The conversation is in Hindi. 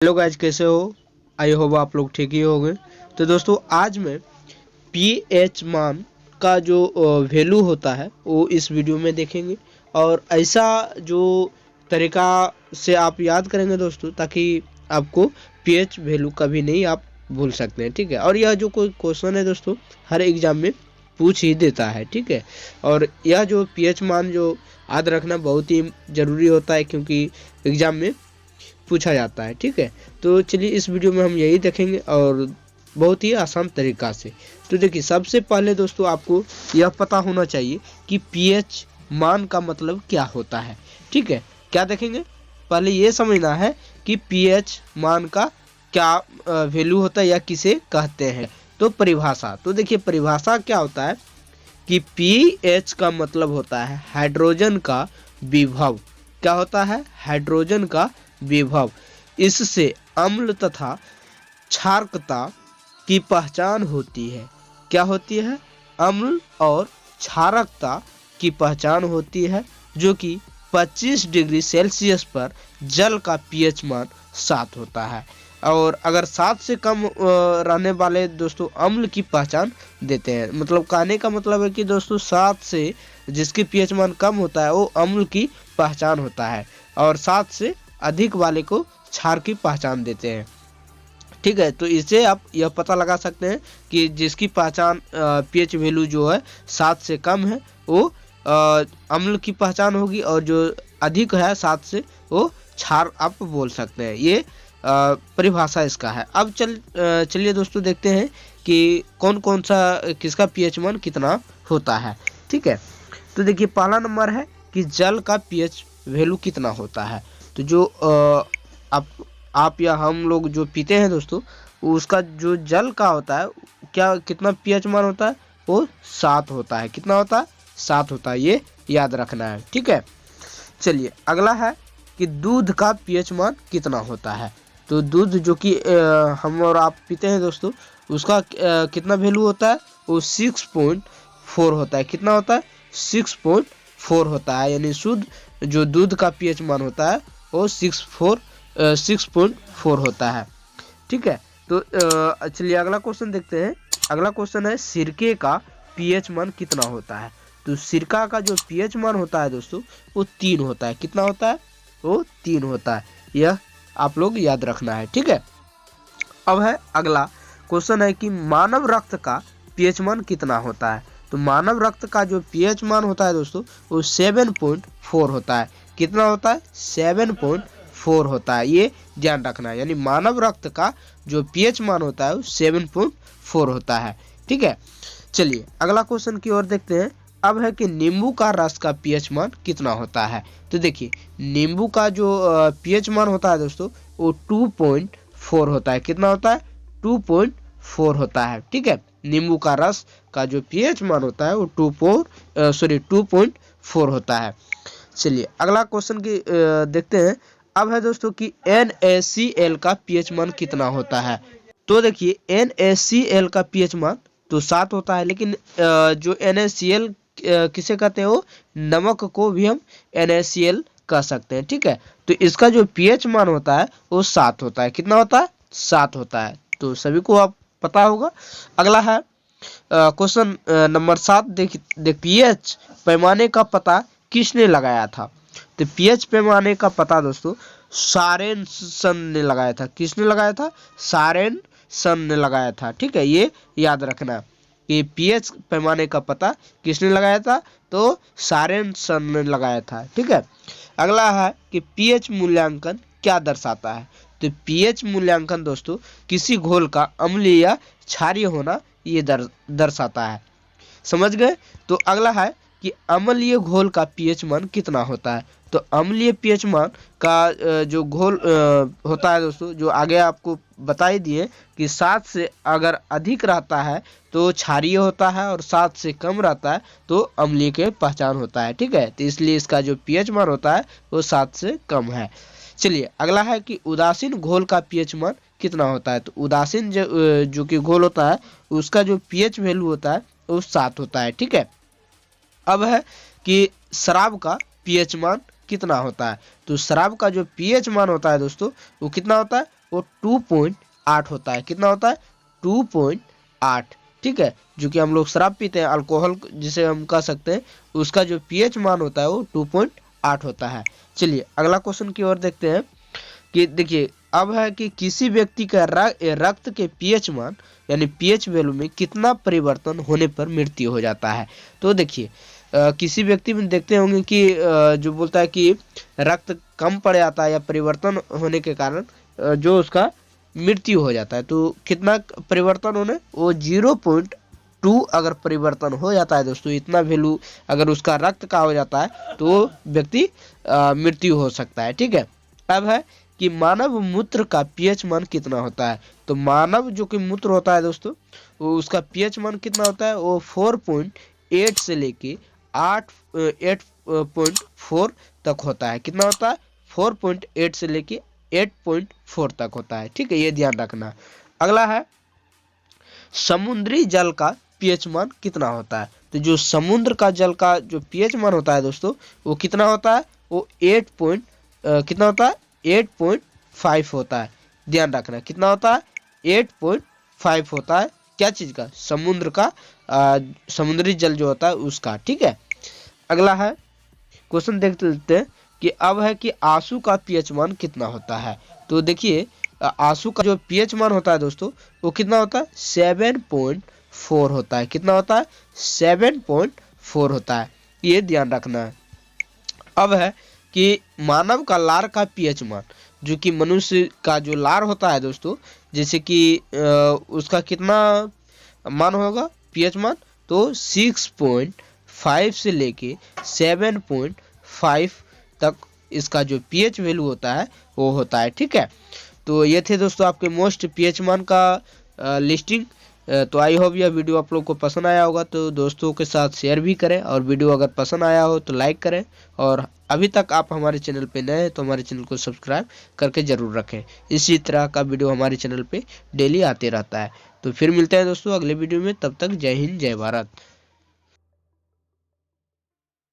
हेलो गाइज, कैसे हो? आई होप आप लोग ठीक ही होंगे। तो दोस्तों, आज मैं पीएच मान का जो वैल्यू होता है वो इस वीडियो में देखेंगे। और ऐसा जो तरीका से आप याद करेंगे दोस्तों, ताकि आपको पीएच वैल्यू कभी नहीं आप भूल सकते हैं। ठीक है, और यह जो कोई क्वेश्चन है दोस्तों, हर एग्जाम में पूछ ही देता है। ठीक है, और यह जो पीएच मान जो याद रखना बहुत ही ज़रूरी होता है, क्योंकि एग्जाम में पूछा जाता है। ठीक है, तो चलिए इस वीडियो में हम यही देखेंगे, और बहुत ही आसान तरीका से। तो देखिए, सबसे पहले दोस्तों आपको यह पता होना चाहिए कि पीएच मान का मतलब क्या होता है। ठीक है, क्या देखेंगे? पहले ये समझना है कि पीएच मान का क्या वैल्यू होता है या किसे कहते हैं। तो परिभाषा, तो देखिए परिभाषा क्या होता है कि पीएच का मतलब होता है हाइड्रोजन का विभव। क्या होता है? हाइड्रोजन का विभव। इससे अम्ल तथा क्षारकता की पहचान होती है। क्या होती है? अम्ल और क्षारकता की पहचान होती है, जो कि 25 डिग्री सेल्सियस पर जल का पीएच मान 7 होता है। और अगर 7 से कम रहने वाले दोस्तों अम्ल की पहचान देते हैं। मतलब कहने का मतलब है कि दोस्तों 7 से जिसकी पीएच मान कम होता है वो अम्ल की पहचान होता है, और 7 से अधिक वाले को क्षार की पहचान देते हैं। ठीक है, तो इससे आप यह पता लगा सकते हैं कि जिसकी पहचान पीएच वैल्यू जो है 7 से कम है वो अम्ल की पहचान होगी, और जो अधिक है 7 से वो क्षार आप बोल सकते हैं। ये परिभाषा इसका है। अब चलिए दोस्तों देखते हैं कि कौन कौन सा किसका पीएच मान कितना होता है। ठीक है, तो देखिए पहला नंबर है कि जल का पीएच वैल्यू कितना होता है। तो जो आप या हम लोग जो पीते हैं दोस्तों, उसका जो जल का होता है क्या कितना पीएच मान होता है? वो 7 होता है। कितना होता है? 7 होता है। ये याद रखना है। ठीक है, चलिए अगला है कि दूध का पीएच मान कितना होता है। तो दूध जो कि हम और आप पीते हैं दोस्तों, उसका कितना वैल्यू होता है? वो 6.4 होता है। कितना होता है? 6.4 होता है। यानी शुद्ध जो दूध का पीएच मान होता है वो 6.4 होता है। ठीक है, तो चलिए अगला क्वेश्चन देखते हैं। अगला क्वेश्चन है सिरके का पीएच मान कितना होता है। तो सिरका का जो पीएच मान होता है दोस्तों वो 3 होता है। कितना होता है? वो 3 होता है। यह आप लोग याद रखना है। ठीक है, अब है अगला क्वेश्चन है कि मानव रक्त का पीएच मान कितना होता है। तो मानव रक्त का जो पीएच मान होता है दोस्तों वो 7.4 होता है। कितना होता है? 7.4 होता है। ये ध्यान रखना है। यानी मानव रक्त का जो पीएच मान होता है वो 7.4 होता है। ठीक है, चलिए अगला क्वेश्चन की ओर देखते हैं। अब है कि नींबू का रस का पीएच मान कितना होता है। तो देखिए नींबू का जो पीएच मान होता है दोस्तों वो 2.4 होता है। कितना होता है? 2.4 होता है। ठीक है, नींबू का रस का जो पीएच मान होता है वो 2.4 होता है। चलिए अगला क्वेश्चन की देखते हैं। अब है दोस्तों कि NaCl का पीएच मान कितना होता है। तो देखिए NaCl का पीएच मान तो 7 होता है, लेकिन जो NaCl किसे कहते हैं? वो नमक को भी हम NaCl कह सकते हैं। ठीक है, तो इसका जो पीएच मान होता है वो 7 होता है। कितना होता है? 7 होता है। तो सभी को आप पता होगा। अगला है क्वेश्चन नंबर 7। देख पीएच पैमाने का पता किसने लगाया था। तो पीएच पैमाने का पता दोस्तों सोरेनसन ने लगाया था। किसने लगाया था? सोरेनसन ने लगाया था। ठीक है, ये याद रखना कि पीएच पैमाने का पता किसने लगाया था। तो सोरेनसन ने लगाया था। ठीक है, अगला है कि पीएच मूल्यांकन क्या दर्शाता है। तो पीएच मूल्यांकन दोस्तों किसी घोल का अम्लीय या क्षारीय होना ये दर्शाता है। समझ गए? तो अगला है कि अम्लीय घोल का पीएच मान कितना होता है। तो अम्लीय पीएच मान का जो घोल होता है दोस्तों, जो आगे आपको बता ही दिए कि 7 से अगर अधिक रहता है तो क्षारीय होता है, और 7 से कम रहता है तो अम्लीय के पहचान होता है। ठीक है, तो इसलिए इसका जो पीएच मान होता है वो 7 से कम है। चलिए अगला है कि उदासीन घोल का पीएच मान कितना होता है। तो उदासीन जो कि घोल होता है उसका जो पीएच वैल्यू होता है वो 7 होता है। ठीक है, अब है कि शराब का पीएच मान कितना होता है। तो शराब का जो पीएच मान होता है दोस्तों वो कितना होता है? वो 2.8 होता है। कितना होता है? 2.8। ठीक है, जो कि हम लोग शराब पीते हैं, अल्कोहल जिसे हम कह सकते हैं, उसका जो पीएच मान होता है वो 2.8 होता है। चलिए अगला क्वेश्चन की ओर देखते हैं कि देखिए अब है कि किसी व्यक्ति का रक्त के पीएच मान यानी पीएच वैल्यू में कितना परिवर्तन होने पर मृत्यु हो जाता है। तो देखिए किसी व्यक्ति में देखते होंगे कि जो बोलता है कि रक्त कम पड़ जाता है या परिवर्तन होने के कारण जो उसका मृत्यु हो जाता है। तो कितना परिवर्तन होने? वो 0.2 अगर परिवर्तन हो जाता है दोस्तों, इतना वैल्यू अगर उसका रक्त का हो जाता है तो व्यक्ति मृत्यु हो सकता है। ठीक है, अब है कि मानव मूत्र का पीएच मान कितना होता है। तो मानव जो कि मूत्र होता है दोस्तों, वो उसका पीएच मान कितना होता है? वो 4.8 से लेके 8.4 तक होता है। कितना होता है? 4.8 से लेके 8.4 तक होता है। ठीक है, ये ध्यान रखना। अगला है समुद्री जल का पीएच मान कितना होता है। तो जो समुद्र का जल का जो पीएच मान होता है दोस्तों, वो कितना होता है? वो कितना होता है? 8.5 होता है। ध्यान रखना, कितना होता है? 8.5 होता है। क्या चीज का? समुद्र का समुद्री जल जो होता है उसका। ठीक है, अगला है क्वेश्चन देख लेते हैं कि अब है कि आंसू का पीएच मान कितना होता है। तो देखिए आंसू का जो पीएच मान होता है दोस्तों, वो कितना होता है? 7.4 होता है। कितना होता है? 7.4 होता है। ये ध्यान रखना है। अब है कि मानव का लार का पीएच मान, जो कि मनुष्य का जो लार होता है दोस्तों, जैसे कि उसका कितना मान होगा पीएच मान? तो 6.5 से लेके 7.5 तक इसका जो पीएच वैल्यू होता है वो होता है। ठीक है, तो ये थे दोस्तों आपके मोस्ट पीएच मान का लिस्टिंग। तो आई होप यह वीडियो आप लोग को पसंद आया होगा, तो दोस्तों के साथ शेयर भी करें, और वीडियो अगर पसंद आया हो तो लाइक करें, और अभी तक आप हमारे चैनल पे नए हैं तो हमारे चैनल को सब्सक्राइब करके ज़रूर रखें। इसी तरह का वीडियो हमारे चैनल पे डेली आते रहता है। तो फिर मिलते हैं दोस्तों अगले वीडियो में, तब तक जय हिंद जय भारत।